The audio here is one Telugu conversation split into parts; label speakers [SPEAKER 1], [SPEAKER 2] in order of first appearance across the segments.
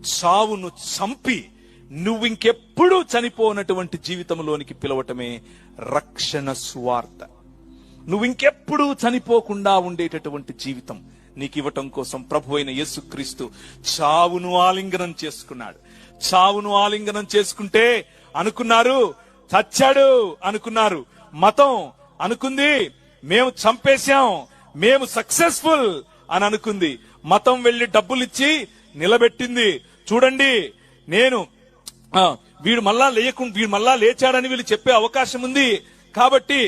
[SPEAKER 1] చావును చంపి నువ్వింకెప్పుడూ చనిపోనటువంటి జీవితంలోనికి పిలవటమే రక్షణ సువార్త. నువ్వింకెప్పుడూ చనిపోకుండా ఉండేటటువంటి జీవితం నీకు ఇవ్వటం కోసం ప్రభు అయిన యేసుక్రీస్తు చావును ఆలింగనం చేసుకున్నాడు. చావును ఆలింగనం చేసుకుంటే అనుకున్నారు చచ్చాడు అనుకున్నారు. మతం అనుకుంది మేము చంపేశాం, మేము సక్సెస్ఫుల్ అని అనుకుంది. మతం వెళ్లి డబ్బులిచ్చి నిలబెట్టింది. చూడండి, వీడు మళ్ళా లేచాడని వీళ్ళు చెప్పే అవకాశం ఉంది కాబట్టి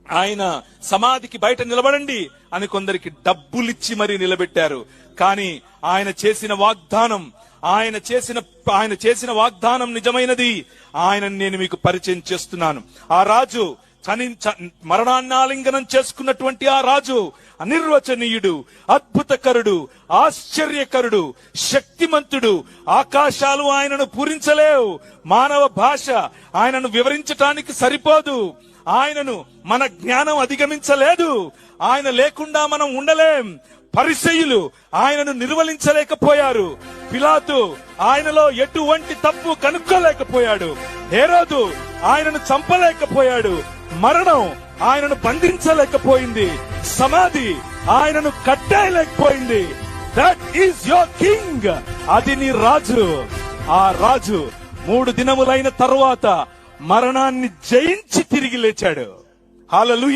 [SPEAKER 1] ఆయన సమాధికి బయట నిలబడండి అని కొందరికి డబ్బులిచ్చి మరీ నిలబెట్టారు. కానీ ఆయన చేసిన వాగ్దానం నిజమైనది. ఆయనను నేను మీకు పరిచయం చేస్తున్నాను. ఆ రాజు మరణాన్ని ఆలింగనం చేసుకున్నటువంటి ఆ రాజు అనిర్వచనీయుడు, అద్భుతకరుడు, ఆశ్చర్యకరుడు, శక్తిమంతుడు. ఆకాశాలు ఆయనను పూరించలేవు, మానవ భాష ఆయనను వివరించటానికి సరిపోదు, ఆయనను మన జ్ఞానం అధిగమించలేదు, ఆయన లేకుండా మనం ఉండలేం. పరిసయ్యులు ఆయనను నిర్వహించలేకపోయారు. పిలాతు ఆయనలో ఎటువంటి తప్పు కనుక్కోలేకపోయాడు. హేరోదు ఆయనను చంపలేకపోయాడు. మరణం ఆయనను బంధించలేకపోయింది. సమాధి ఆయనను కట్టేయలేకపోయింది. That is your king. అది నీ రాజు. ఆ రాజు 3 దినములైన తరువాత మరణాన్ని జయించి తిరిగి లేచాడు. హల్లెలూయా.